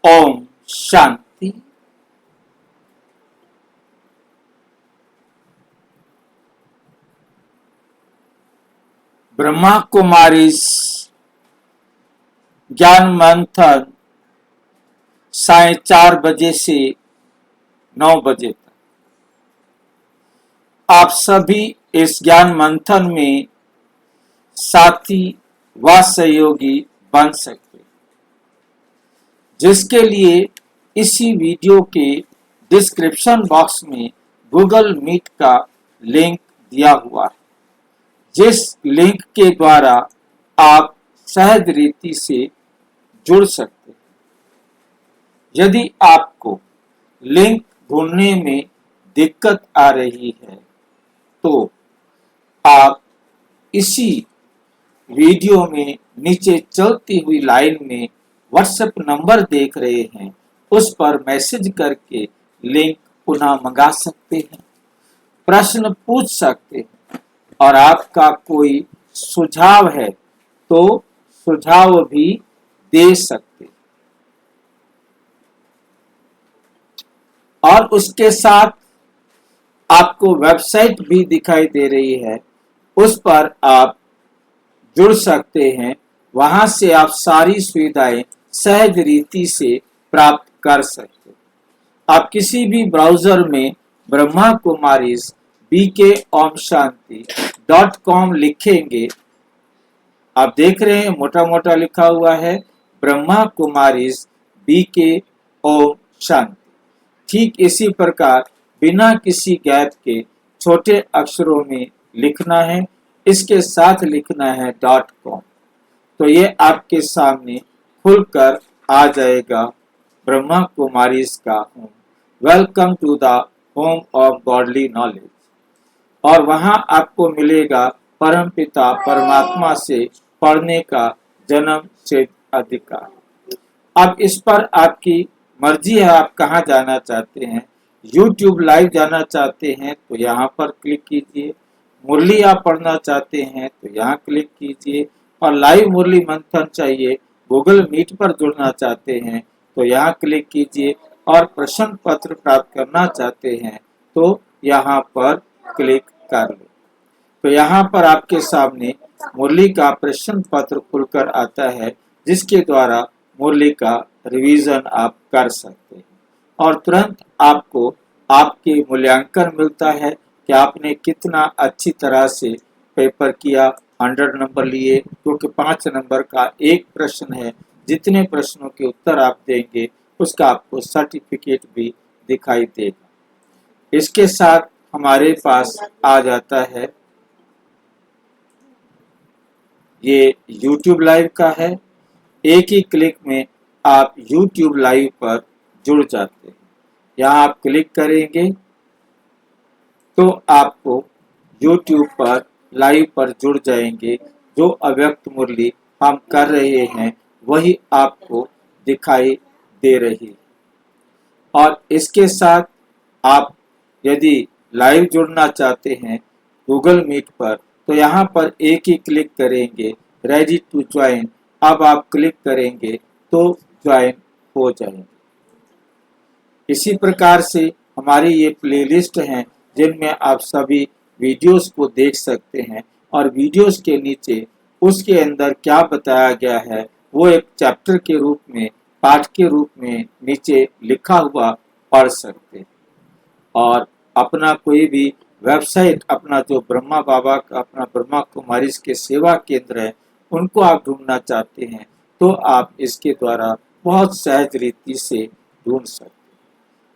ओम शांति। ब्रह्मा कुमारी ज्ञान मंथन 4:30 से 9 बजे तक। आप सभी इस ज्ञान मंथन में साथी व सहयोगी बन सकते, जिसके लिए इसी वीडियो के डिस्क्रिप्शन बॉक्स में गूगल मीट का लिंक दिया हुआ है, जिस लिंक के द्वारा आप सहज रीति से जुड़ सकते हैं। यदि आपको लिंक ढूंढने में दिक्कत आ रही है तो आप इसी वीडियो में नीचे चलती हुई लाइन में व्हाट्सएप नंबर देख रहे हैं, उस पर मैसेज करके लिंक पुनः मंगा सकते हैं, प्रश्न पूछ सकते हैं और आपका कोई सुझाव है तो सुझाव भी दे सकते हैं। और उसके साथ आपको वेबसाइट भी दिखाई दे रही है, उस पर आप जुड़ सकते हैं। वहां से आप सारी सुविधाएं सहज रीति से प्राप्त कर सकते हैं। आप किसी भी ब्राउजर में ब्रह्मा कुमारीज bkoomshanti.com लिखेंगे, आप देख रहे हैं मोटा मोटा लिखा हुआ है ब्रह्मा कुमारीज bkoomshanti। ठीक इसी प्रकार बिना किसी गैप के छोटे अक्षरों में लिखना है, इसके साथ लिखना है .com। तो ये आपके सामने खुलकर आ जाएगा ब्रह्मा कुमारीज का home, welcome to the home of godly knowledge. और वहां आपको मिलेगा परमपिता परमात्मा से पढ़ने का जन्म सिद्ध अधिकार। अब इस पर आपकी मर्जी है, आप कहाँ जाना चाहते हैं। YouTube लाइव जाना चाहते हैं तो यहाँ पर क्लिक कीजिए, मुरली आप पढ़ना चाहते हैं तो यहाँ क्लिक कीजिए, और लाइव मुरली मंथन चाहिए, गूगल मीट पर जुड़ना चाहते हैं तो यहाँ क्लिक कीजिए, और प्रश्न पत्र प्राप्त करना चाहते हैं तो यहाँ पर क्लिक कर लो। तो यहाँ पर आपके सामने मुरली का प्रश्न पत्र खुलकर आता है, जिसके द्वारा मुरली का रिवीजन आप कर सकते हैं और तुरंत आपको आपके मूल्यांकन मिलता है कि आपने कितना अच्छी तरह से पेपर किया। 100 नंबर लिए, क्योंकि 5 नंबर का एक प्रश्न है। जितने प्रश्नों के उत्तर आप देंगे उसका आपको सर्टिफिकेट भी दिखाई देगा। इसके साथ हमारे पास आ जाता है, ये YouTube लाइव का है। एक ही क्लिक में आप YouTube लाइव पर जुड़ जाते हैं। यहाँ आप क्लिक करेंगे तो आपको YouTube पर लाइव पर जुड़ जाएंगे। जो अव्यक्त मुरली हम कर रहे हैं वही आपको दिखाई दे रही है। और इसके साथ आप यदि लाइव जुड़ना चाहते हैं गूगल मीट पर तो यहाँ पर एक ही क्लिक करेंगे, रेडी टू ज्वाइन। अब आप क्लिक करेंगे तो ज्वाइन हो जाएंगे। इसी प्रकार से हमारी ये प्लेलिस्ट हैं जिनमें आप सभी वीडियोस को देख सकते हैं, और वीडियोस के नीचे उसके अंदर क्या बताया गया है वो एक चैप्टर के रूप में, पाठ के रूप में नीचे लिखा हुआ पढ़ सकते हैं। और अपना कोई भी वेबसाइट, अपना जो ब्रह्मा बाबा का, अपना ब्रह्मा कुमारीज के सेवा केंद्र है, उनको आप ढूंढना चाहते हैं तो आप इसके द्वारा बहुत सहज रीति से ढूंढ सकते हैं।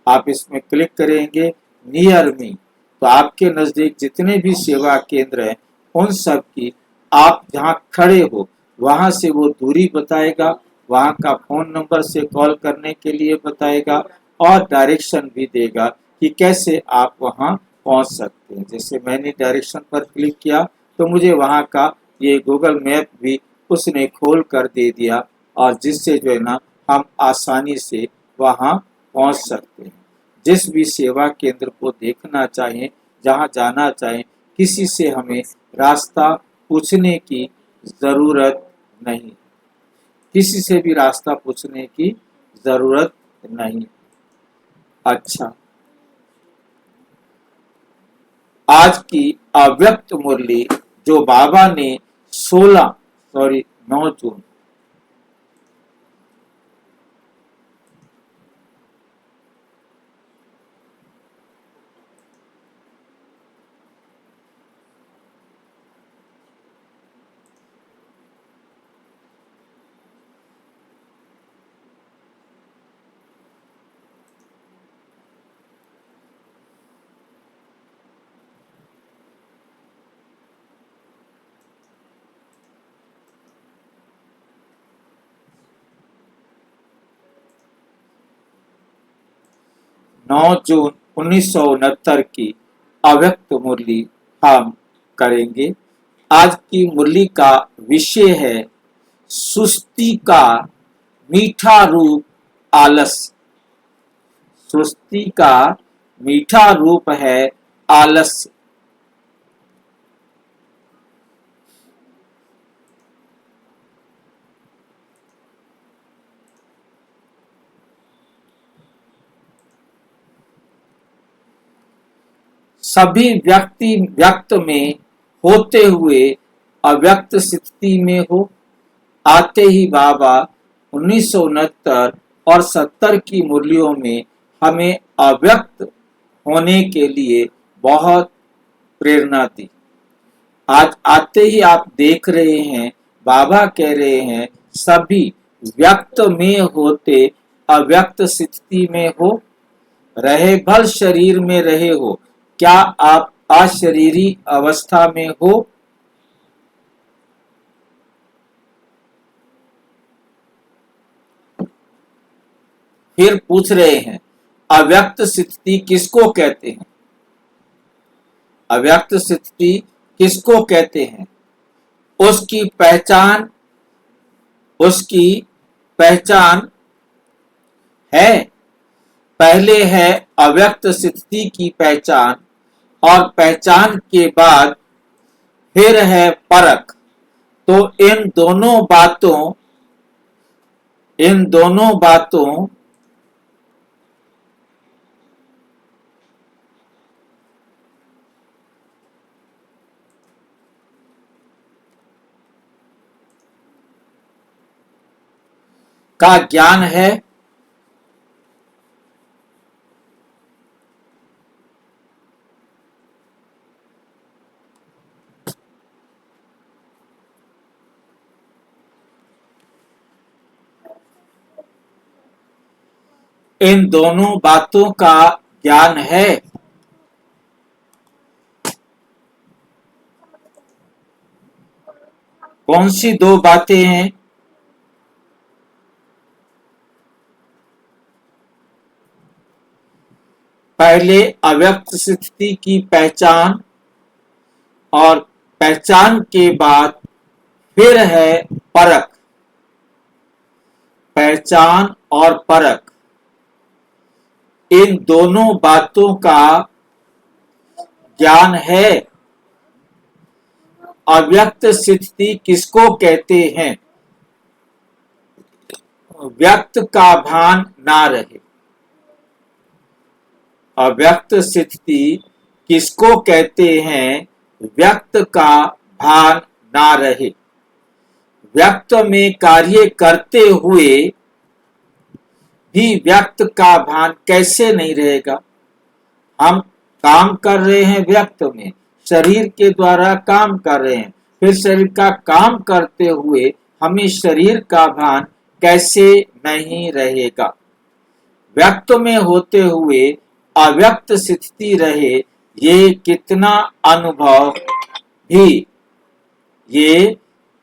आप इसमें क्लिक करेंगे नियर मी, तो आपके नज़दीक जितने भी सेवा केंद्र हैं उन सब की, आप जहाँ खड़े हो वहाँ से वो दूरी बताएगा, वहाँ का फ़ोन नंबर से कॉल करने के लिए बताएगा, और डायरेक्शन भी देगा कि कैसे आप वहाँ पहुँच सकते हैं। जैसे मैंने डायरेक्शन पर क्लिक किया तो मुझे वहाँ का ये गूगल मैप भी उसने खोल कर दे दिया, और जिससे जो है ना हम आसानी से वहाँ पहुँच सकते हैं। जिस भी सेवा केंद्र को देखना चाहें, जहाँ जाना चाहें, किसी से हमें रास्ता पूछने की ज़रूरत नहीं, किसी से भी रास्ता पूछने की जरूरत नहीं। अच्छा, आज की अव्यक्त मुरली जो बाबा ने 9 जून 9 जून 1969 की अव्यक्त मुरली हम करेंगे। आज की मुरली का विषय है सुस्ती का मीठा रूप आलस। सुस्ती का मीठा रूप है आलस्य। सभी व्यक्ति व्यक्त में होते हुए अव्यक्त स्थिति में हो। आते ही बाबा 1969 और 70 की मुरलियों में हमें अव्यक्त होने के लिए बहुत प्रेरणा दी। आज आते ही आप देख रहे हैं, बाबा कह रहे हैं सभी व्यक्त में होते अव्यक्त स्थिति में हो, रहे भल शरीर में रहे हो। क्या आप अशरीरी अवस्था में हो? फिर पूछ रहे हैं अव्यक्त स्थिति किसको कहते हैं? अव्यक्त स्थिति किसको कहते हैं? उसकी पहचान है। पहले है अव्यक्त स्थिति की पहचान, और पहचान के बाद फिर है परख। तो इन दोनों बातों का ज्ञान है। इन दोनों बातों का ज्ञान है। कौन सी दो बातें हैं? पहले अव्यक्त स्थिति की पहचान, और पहचान के बाद फिर है परख। पहचान और परख, इन दोनों बातों का ज्ञान है। अव्यक्त स्थिति किसको कहते हैं? व्यक्त का भान ना रहे। अव्यक्त स्थिति किसको कहते हैं? व्यक्त का भान ना रहे। व्यक्त में कार्य करते हुए भी व्यक्त का भान कैसे नहीं रहेगा? हम काम कर रहे हैं व्यक्त में, शरीर के द्वारा काम कर रहे हैं, फिर शरीर का काम करते हुए हमें शरीर का भान कैसे नहीं रहेगा? व्यक्त में होते हुए अव्यक्त स्थिति रहे, ये कितना अनुभव भी ये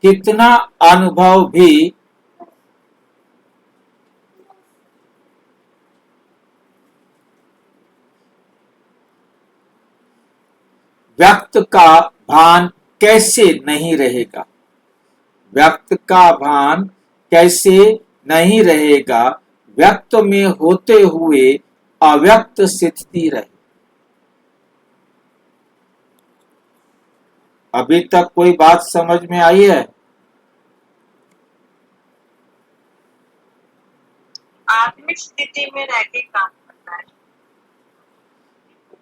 कितना अनुभव भी व्यक्त का भान कैसे नहीं रहेगा? व्यक्त का भान कैसे नहीं रहेगा? व्यक्त में होते हुए अव्यक्त स्थिति रहे। अभी तक कोई बात समझ में आई है? आत्मिक स्थिति में रह के काम करना है।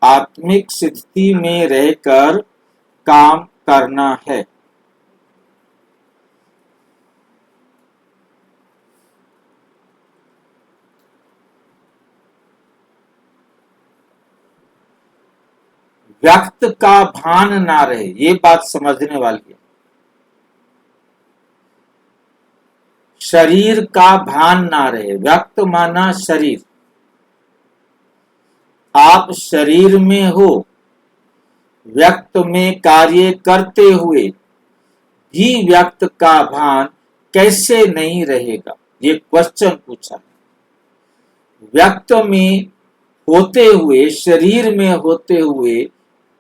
आत्मिक स्थिति में रहकर काम करना है। व्यक्त का भान ना रहे, ये बात समझने वाली है। शरीर का भान ना रहे, व्यक्त माना शरीर। आप शरीर में हो, व्यक्त में कार्य करते हुए भी व्यक्त का भान कैसे नहीं रहेगा, ये क्वेश्चन पूछा है। व्यक्त में होते हुए, शरीर में होते हुए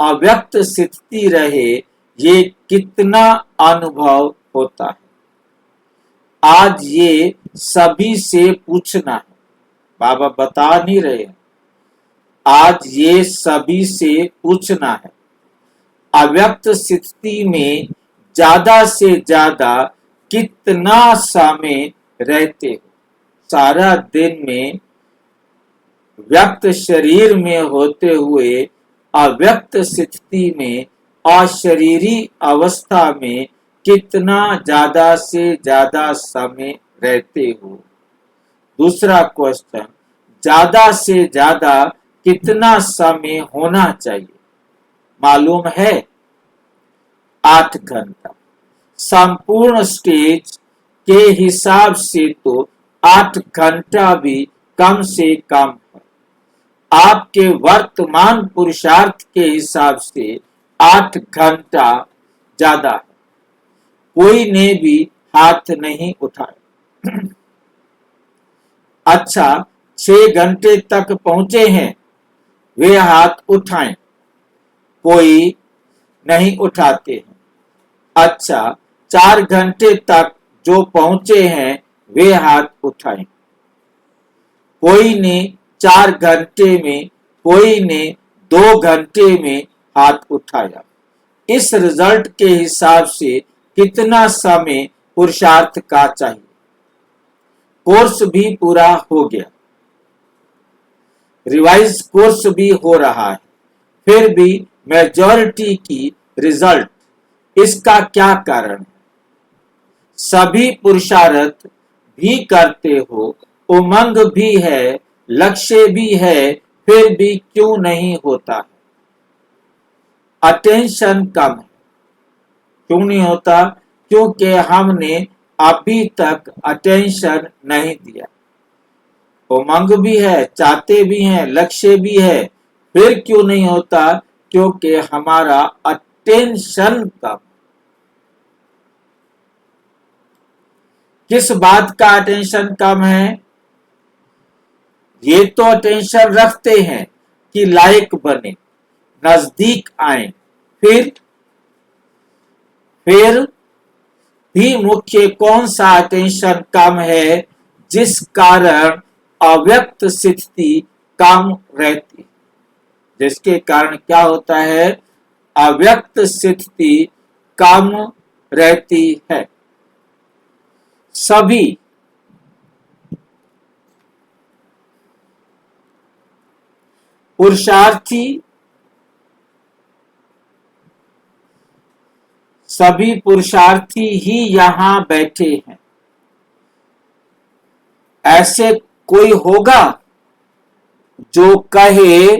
अव्यक्त स्थिति रहे, ये कितना अनुभव होता है। आज ये सभी से पूछना है, बाबा बता नहीं रहे हैं। आज ये सभी से पूछना है, अव्यक्त स्थिति में ज्यादा से ज्यादा कितना समय रहते हो। सारा दिन में व्यक्त शरीर में होते हुए अव्यक्त स्थिति में अशरीरी अवस्था में कितना ज्यादा से ज्यादा समय रहते हो। दूसरा क्वेश्चन, ज्यादा से ज्यादा कितना समय होना चाहिए, मालूम है? 8 घंटा। संपूर्ण स्टेज के हिसाब से तो 8 घंटा भी कम से कम है। आपके वर्तमान पुरुषार्थ के हिसाब से 8 घंटा ज्यादा है। कोई ने भी हाथ नहीं उठाया। अच्छा, 6 घंटे तक पहुंचे हैं, वे हाथ उठाएं। कोई नहीं उठाते हैं। अच्छा, 4 घंटे तक जो पहुंचे हैं, वे हाथ उठाएं। कोई ने 4 घंटे में, कोई ने 2 घंटे में हाथ उठाया। इस रिजल्ट के हिसाब से कितना समय पुरुषार्थ का चाहिए? कोर्स भी पूरा हो गया, रिवाइज कोर्स भी हो रहा है, फिर भी मेजॉरिटी की रिजल्ट, इसका क्या कारण है? सभी पुरुषार्थ भी करते हो, उमंग भी है, लक्ष्य भी है, फिर भी क्यों नहीं होता है? अटेंशन कम है। क्यों नहीं होता? क्योंकि हमने अभी तक अटेंशन नहीं दिया। उमंग भी है, चाहते भी हैं, लक्ष्य भी है, फिर क्यों नहीं होता? क्योंकि हमारा अटेंशन कम। किस बात का अटेंशन कम है? ये तो अटेंशन रखते हैं कि लायक बने, नजदीक आए, फिर भी मुख्य कौन सा अटेंशन कम है, जिस कारण अव्यक्त स्थिति कम रहती, जिसके कारण क्या होता है? अव्यक्त स्थिति कम रहती है। सभी पुरुषार्थी ही यहां बैठे हैं। ऐसे कोई होगा जो कहे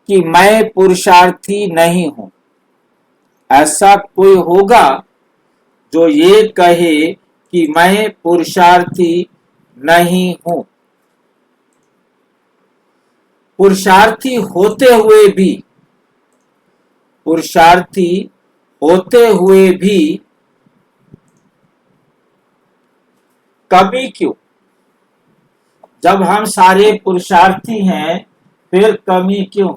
कि मैं पुरुषार्थी नहीं हूं? ऐसा कोई होगा जो ये कहे कि मैं पुरुषार्थी नहीं हूं? पुरुषार्थी होते हुए भी कमी क्यों? जब हम सारे पुरुषार्थी हैं, फिर कमी क्यों?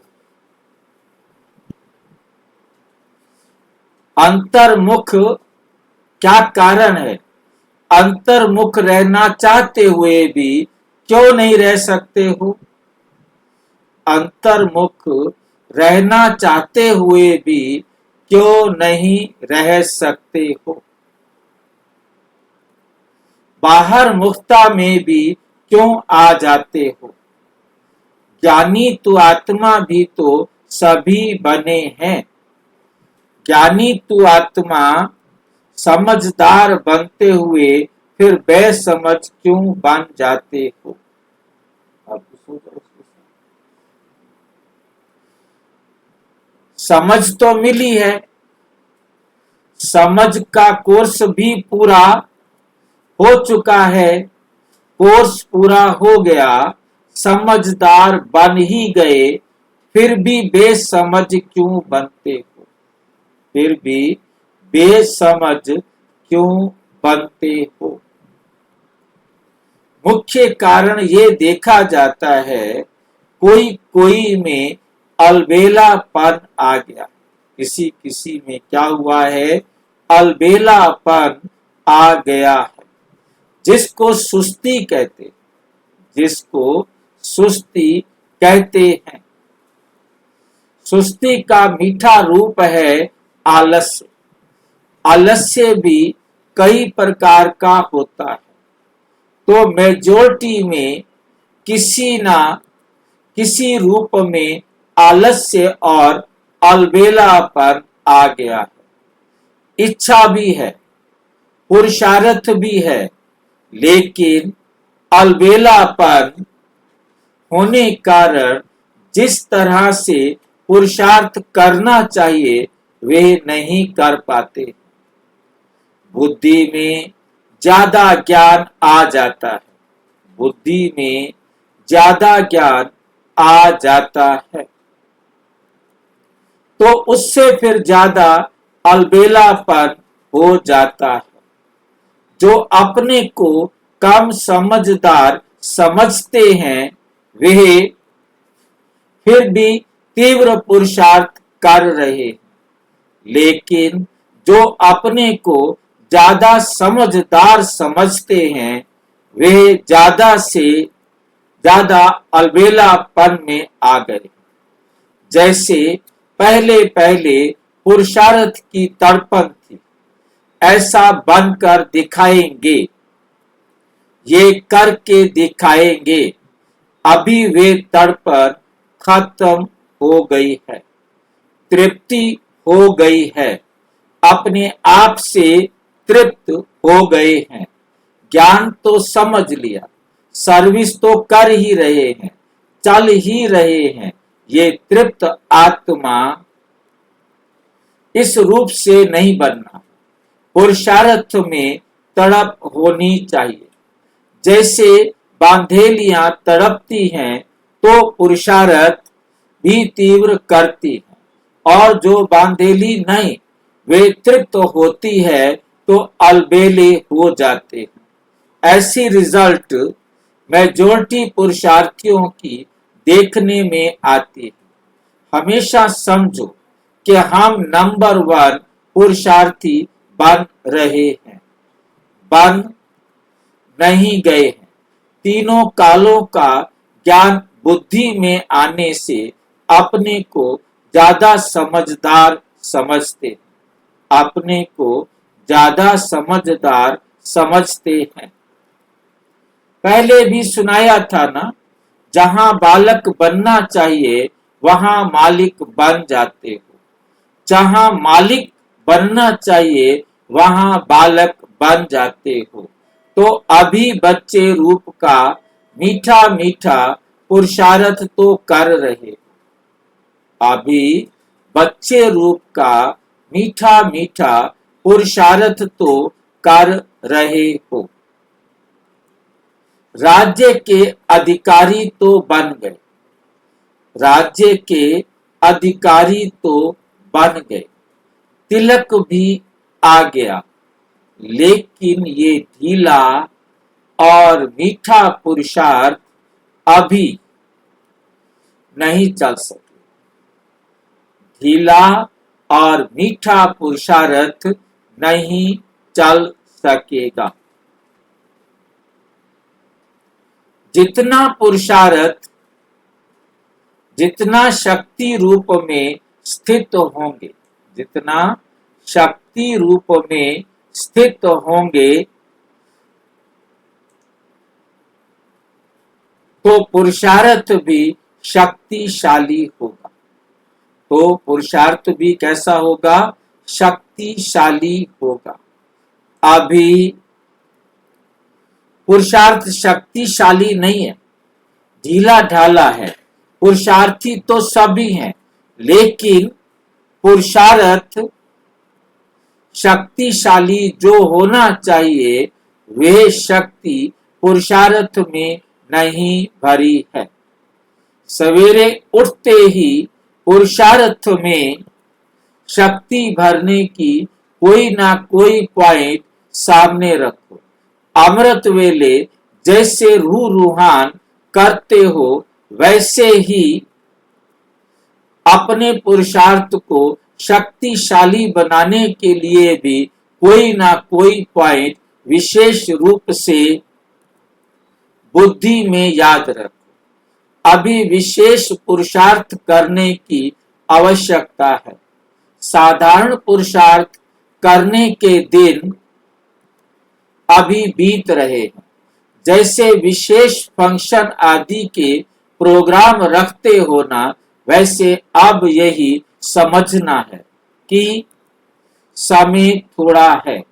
अंतर्मुख क्या कारण है? अंतर्मुख रहना चाहते हुए भी क्यों नहीं रह सकते हो? अंतर्मुख रहना चाहते हुए भी क्यों नहीं रह सकते हो? बाहर मुखता में भी क्यों आ जाते हो। ज्ञानी तू आत्मा भी तो सभी बने हैं। ज्ञानी तू आत्मा समझदार बनते हुए फिर बेसमझ क्यों बन जाते हो। अब समझ तो मिली है, समझ का कोर्स भी पूरा हो चुका है। कोर्स पूरा हो गया, समझदार बन ही गए, फिर भी बेसमझ क्यों बनते हो। फिर भी बेसमझ क्यों बनते हो। मुख्य कारण ये देखा जाता है कोई कोई में अलबेलापन आ गया। किसी किसी में क्या हुआ है, अलबेलापन आ गया है। जिसको सुस्ती कहते, जिसको सुस्ती कहते हैं। सुस्ती का मीठा रूप है आलस्य। आलस्य भी कई प्रकार का होता है, तो मेजॉरिटी में किसी ना किसी रूप में आलस्य और अलबेलापन आ गया है। इच्छा भी है, पुरुषार्थ भी है, लेकिन अलबेलापन होने कारण जिस तरह से पुरुषार्थ करना चाहिए वे नहीं कर पाते। बुद्धि में ज्यादा ज्ञान आ जाता है, बुद्धि में ज्यादा ज्ञान आ जाता है, तो उससे फिर ज्यादा अलबेलापन हो जाता है। जो अपने को कम समझदार समझते हैं वे फिर भी तीव्र पुरुषार्थ कर रहे हैं, लेकिन जो अपने को ज्यादा समझदार समझते हैं वे ज्यादा से ज्यादा अलबेलापन में आ गए। जैसे पहले पहले पुरुषार्थ की तड़पन थी, ऐसा बनकर दिखाएंगे, ये करके दिखाएंगे। अभी वे तड़पन खत्म हो गई है, तृप्ति हो गई है, अपने आप से तृप्त हो गए हैं। ज्ञान तो समझ लिया, सर्विस तो कर ही रहे हैं, चल ही रहे हैं। ये तृप्त आत्मा इस रूप से नहीं बनना, पुरुषार्थ में तड़प होनी चाहिए। जैसे बांधेलियां तड़पती हैं तो पुरुषार्थ भी तीव्र करती है, और जो बांधेली नहीं वे तृप्त होती है तो अलबेले हो जाते हैं। ऐसी रिजल्ट मेजॉरिटी पुरुषार्थियों की देखने में आती है। हमेशा समझो कि हम नंबर 1 पुरुषार्थी बन रहे हैं, बन नहीं गए हैं। तीनों कालों का ज्ञान बुद्धि में आने से अपने को ज्यादा समझदार समझते हैं, अपने को ज्यादा समझदार समझते हैं। पहले भी सुनाया था ना, जहां बालक बनना चाहिए वहां मालिक बन जाते हो, जहां मालिक बनना चाहिए वहां बालक बन जाते हो। तो अभी बच्चे रूप का मीठा मीठा पुरुषार्थ तो कर रहे हो, अभी बच्चे रूप का मीठा मीठा पुरुषार्थ तो कर रहे हो। राज्य के अधिकारी तो बन गए, राज्य के अधिकारी तो बन गए, तिलक भी आ गया, लेकिन ये ढीला और मीठा पुरुषार्थ अभी नहीं चल सके। ढीला और मीठा पुरुषार्थ नहीं चल सकेगा। जितना पुरुषार्थ जितना शक्ति रूप में स्थित होंगे, जितना शक्ति रूप में स्थित होंगे तो पुरुषार्थ भी शक्तिशाली होगा। तो पुरुषार्थ भी कैसा होगा? शक्तिशाली होगा। अभी पुरुषार्थ शक्तिशाली नहीं है, ढीला ढाला है। पुरुषार्थी तो सभी हैं, लेकिन पुरुषार्थ शक्तिशाली जो होना चाहिए वह शक्ति पुरुषार्थ में नहीं भरी है। सवेरे उठते ही पुरुषार्थ में शक्ति भरने की कोई ना कोई पॉइंट सामने रखो। अमृत वेले जैसे रूह रूहान करते हो, वैसे ही अपने पुरुषार्थ को शक्तिशाली बनाने के लिए भी कोई ना कोई पॉइंट विशेष रूप से बुद्धि में याद रखो। अभी विशेष पुरुषार्थ करने की आवश्यकता है। साधारण पुरुषार्थ करने के दिन अभी बीत रहे हैं। जैसे विशेष फंक्शन आदि के प्रोग्राम रखते हो ना, वैसे अब यही समझना है कि समय थोड़ा है,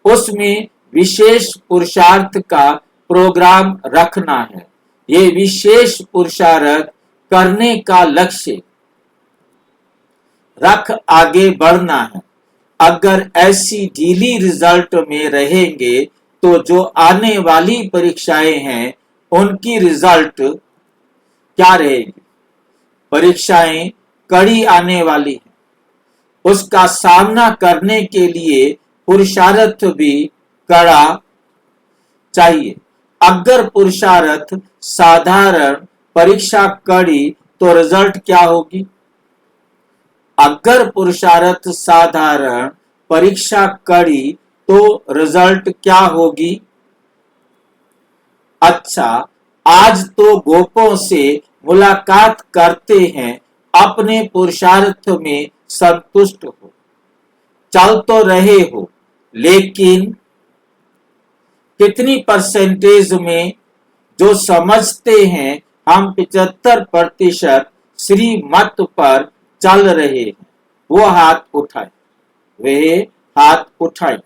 उसमें विशेष पुरुषार्थ का प्रोग्राम रखना है। ये विशेष पुरुषार्थ करने का लक्ष्य रख आगे बढ़ना है। अगर ऐसी ढीली रिजल्ट में रहेंगे तो जो आने वाली परीक्षाएं हैं उनकी रिजल्ट क्या रहेगी? परीक्षाएं कड़ी आने वाली है, उसका सामना करने के लिए पुरुषार्थ भी कड़ा चाहिए। अगर पुरुषार्थ साधारण, परीक्षा कड़ी, तो रिजल्ट क्या होगी? अगर पुरुषार्थ साधारण, परीक्षा कड़ी, तो रिजल्ट क्या होगी? अच्छा, आज तो गोपों से मुलाकात करते हैं, अपने पुरुषार्थ में संतुष्ट हो, चल तो रहे हो, लेकिन कितनी परसेंटेज में जो समझते हैं हम 75% श्रीमत पर चल रहे हैं, वो हाथ उठाए। वे हाथ उठाए।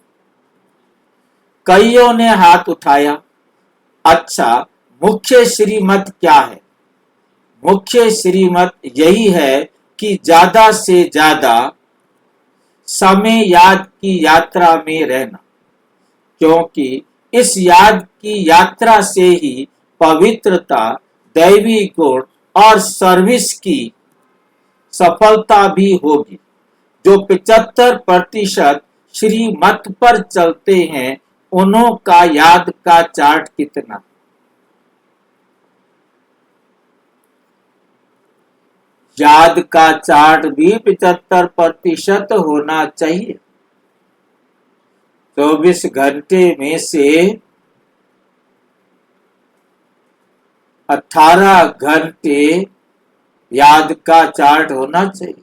कईयों ने हाथ उठाया। अच्छा, मुख्य श्रीमत क्या है? मुख्य श्रीमत यही है कि ज्यादा से ज्यादा समय याद की यात्रा में रहना, क्योंकि इस याद की यात्रा से ही पवित्रता, दैवी गुण और सर्विस की सफलता भी होगी। जो 75% श्रीमत पर चलते हैं, उन्हों का याद का चार्ट कितना? याद का चार्ट भी 75% होना चाहिए। 24 घंटे में से 18 घंटे याद का चार्ट होना चाहिए।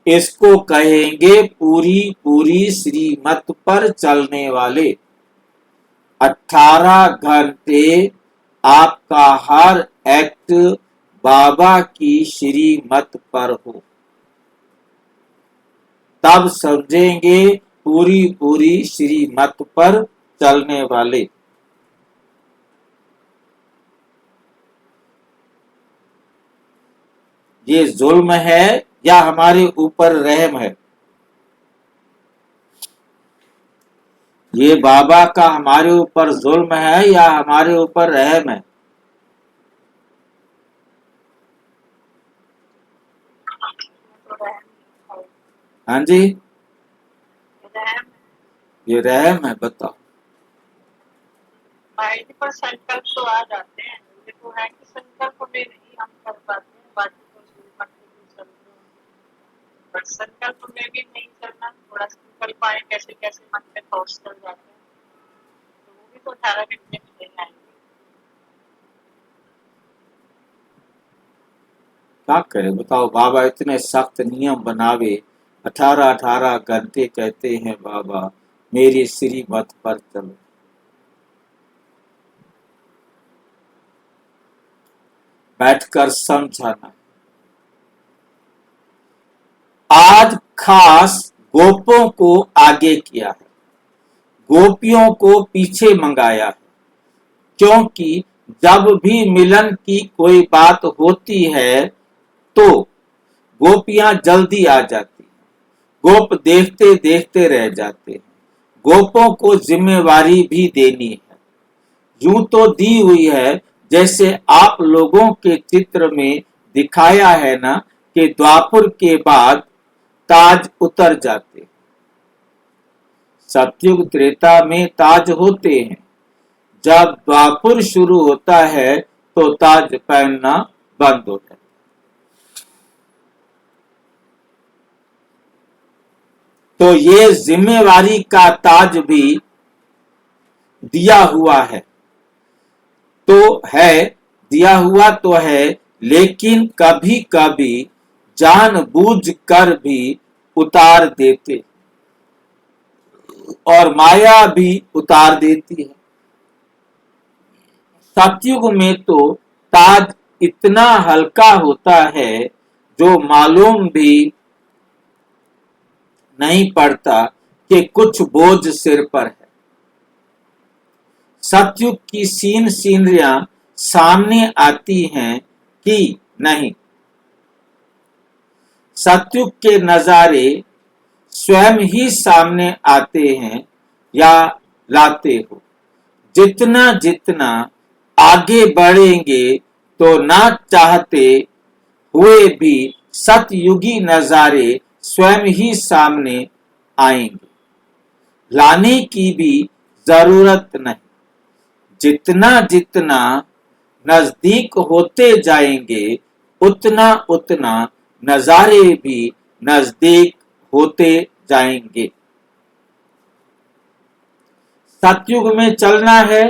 इसको कहेंगे पूरी पूरी श्रीमत पर चलने वाले। 18 घंटे आपका हर एक्ट बाबा की श्रीमत पर हो, तब समझेंगे पूरी पूरी श्रीमत पर चलने वाले। ये जुल्म है या हमारे ऊपर रहम है? ये बाबा का हमारे ऊपर जुल्म है या हमारे ऊपर रहम है? हाँ जी, ये रहम है। बताओ। माइंड पर संकल्प तो आ जाते हैं, ये तो है कि संकल्प में नहीं हम कर पाते हैं, बाकी तो श्रीमत में चलते हैं, बट संकल्प में भी नहीं चलना। थोड़ा संकल्प आए, कैसे कैसे मन में थॉट्स चल जाते हैं, तो वो भी तो 18 घंटे में नहीं आएंगे। क्या करे बताओ? बाबा इतने सख्त नियम बनावे, 18-18 घंटे कहते हैं बाबा मेरी श्रीमत पर चलो। बैठकर समझाना। आज खास गोपों को आगे किया है, गोपियों को पीछे मंगाया है, क्योंकि जब भी मिलन की कोई बात होती है तो गोपियां जल्दी आ जाती हैं, गोप देखते देखते रह जाते हैं। गोपों को जिम्मेवारी भी देनी है, यूं तो दी हुई है जैसे आप लोगों के चित्र में दिखाया है ना कि द्वापर के बाद ताज उतर जाते हैं। सतयुग त्रेता में ताज होते हैं, जब द्वापर शुरू होता है तो ताज पहनना बंद होता है। तो ये जिम्मेवारी का ताज भी दिया हुआ है, तो है दिया हुआ तो है, लेकिन कभी कभी जानबूझकर भी उतार देते और माया भी उतार देती है। सतयुग में तो ताज इतना हल्का होता है जो मालूम भी नहीं पड़ता कि कुछ बोझ सिर पर है। सतयुग की सीनरियां सामने आती हैं कि नहीं? सतयुग के नजारे स्वयं ही सामने आते हैं या लाते हो? जितना जितना आगे बढ़ेंगे तो ना चाहते हुए भी सतयुगी नजारे स्वयं ही सामने आएंगे, लाने की भी जरूरत नहीं। जितना जितना नजदीक होते जाएंगे उतना उतना नजारे भी नजदीक होते जाएंगे। सतयुग में चलना है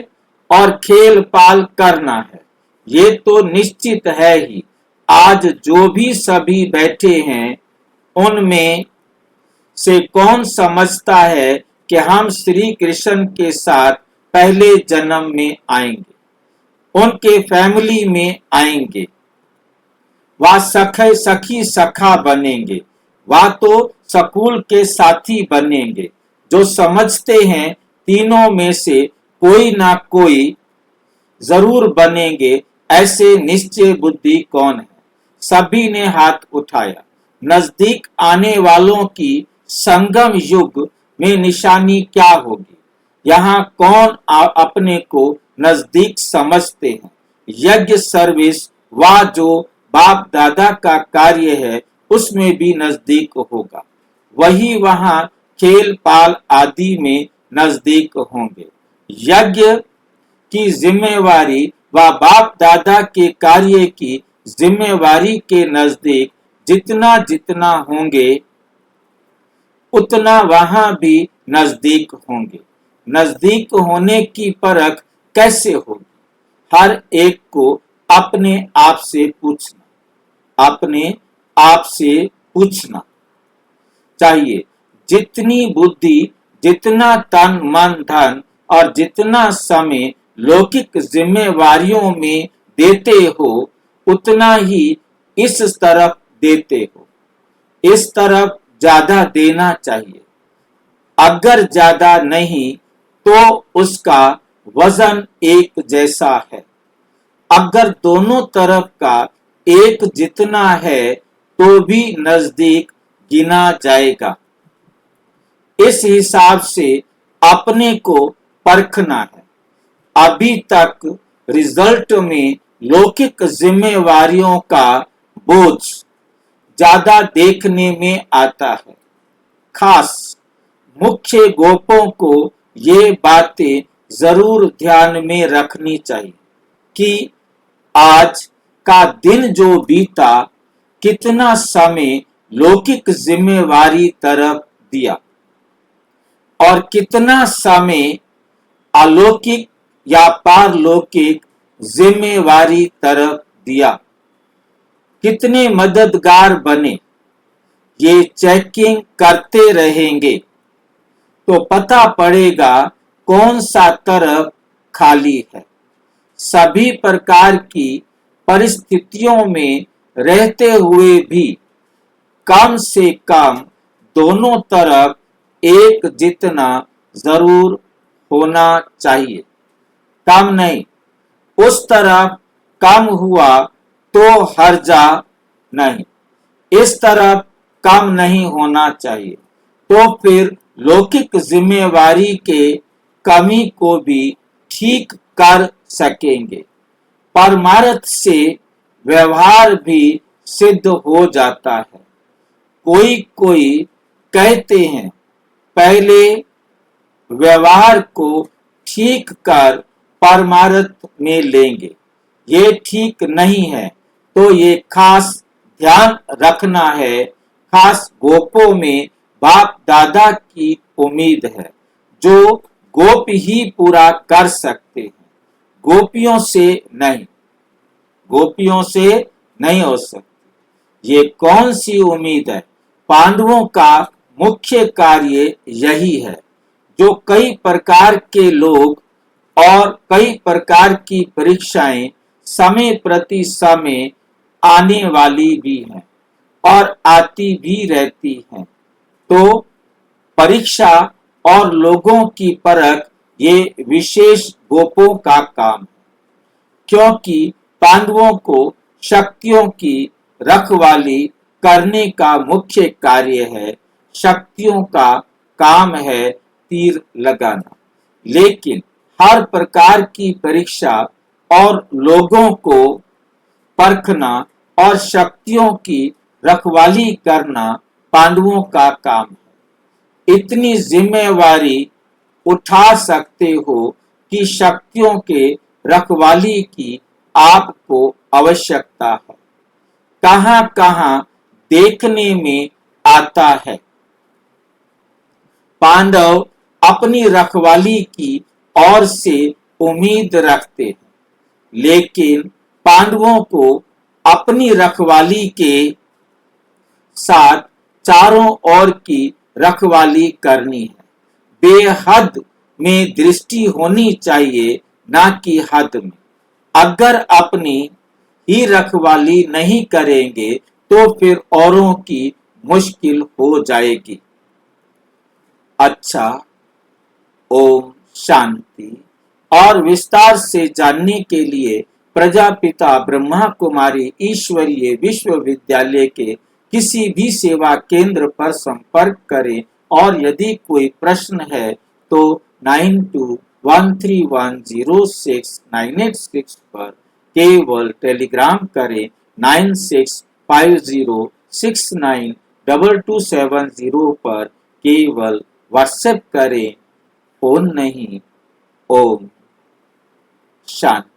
और खेल पाल करना है, ये तो निश्चित है ही। आज जो भी सभी बैठे हैं उनमें से कौन समझता है कि हम श्री कृष्ण के साथ पहले जन्म में आएंगे, उनके फैमिली में आएंगे, वह सखी सखा बनेंगे, वह तो स्कूल के साथी बनेंगे। जो समझते हैं तीनों में से कोई ना कोई जरूर बनेंगे, ऐसे निश्चय बुद्धि कौन है? सभी ने हाथ उठाया। नजदीक आने वालों की संगम युग में निशानी क्या होगी? यहाँ कौन अपने को नजदीक समझते हैं? यज्ञ सर्विस व जो बाप दादा का कार्य है उसमें भी नजदीक होगा, वही वहां खेल पाल आदि में नजदीक होंगे। यज्ञ की जिम्मेवारी व बाप दादा के कार्य की जिम्मेवारी के नजदीक जितना जितना होंगे उतना वहां भी नजदीक होंगे। नजदीक होने की परख कैसे होगी? हर एक को अपने आप से पूछना चाहिए। जितनी बुद्धि, जितना तन मन धन और जितना समय लौकिक जिम्मेवारियों में देते हो उतना ही इस तरफ देते हो। इस तरफ ज्यादा देना चाहिए। अगर ज्यादा नहीं तो उसका वजन एक जैसा है। अगर दोनों तरफ का एक जितना है तो भी नजदीक गिना जाएगा। इस हिसाब से अपने को परखना है। अभी तक रिजल्ट में लौकिक जिम्मेवारियों का बोझ ज्यादा देखने में आता है। खास मुख्य गोपों को ये बातें जरूर ध्यान में रखनी चाहिए कि आज का दिन जो बीता कितना समय लौकिक जिम्मेवारी तरफ दिया और कितना समय अलौकिक या पारलौकिक जिम्मेवारी तरफ दिया। कितने मददगार बने, ये चेकिंग करते रहेंगे तो पता पड़ेगा कौन सा तरफ खाली है। सभी प्रकार की परिस्थितियों में रहते हुए भी कम से कम दोनों तरफ एक जितना जरूर होना चाहिए, कम नहीं। उस तरफ कम हुआ तो हर्जा नहीं, इस तरफ कम नहीं होना चाहिए, तो फिर लौकिक जिम्मेवारी के कमी को भी ठीक कर सकेंगे। परमार्थ से व्यवहार भी सिद्ध हो जाता है। कोई कोई कहते हैं पहले व्यवहार को ठीक कर परमार्थ में लेंगे, ये ठीक नहीं है। तो ये खास ध्यान रखना है। खास गोपों में बाप दादा की उम्मीद है जो गोप ही पूरा कर सकते हैं, गोपियों से नहीं, गोपियों से नहीं हो सकती। ये कौन सी उम्मीद है? पांडवों का मुख्य कार्य यही है। जो कई प्रकार के लोग और कई प्रकार की परीक्षाएं समय प्रति समय आने वाली भी हैं और आती भी रहती हैं, तो परीक्षा और लोगों की परख ये विशेष गोपों का काम है। क्योंकि पांडवों को शक्तियों की रखवाली करने का मुख्य कार्य है। शक्तियों का काम है तीर लगाना, लेकिन हर प्रकार की परीक्षा और लोगों को परखना और शक्तियों की रखवाली करना पांडवों का काम है। इतनी जिम्मेवारी उठा सकते हो कि शक्तियों के रखवाली की आपको आवश्यकता है। कहां कहां देखने में आता है पांडव अपनी रखवाली की ओर से उम्मीद रखते हैं, लेकिन पांडवों को अपनी रखवाली के साथ चारों ओर की रखवाली करनी है। बेहद में दृष्टि होनी चाहिए, ना कि हद में। अगर अपनी ही रखवाली नहीं करेंगे तो फिर औरों की मुश्किल हो जाएगी। अच्छा, ओम शांति। और विस्तार से जानने के लिए प्रजापिता ब्रह्मा कुमारी ईश्वरीय विश्वविद्यालय के किसी भी सेवा केंद्र पर संपर्क करें और यदि कोई प्रश्न है तो 9213106986 पर केवल टेलीग्राम करें। 9650692270 पर केवल व्हाट्सएप करें, फोन नहीं। ओम शांति।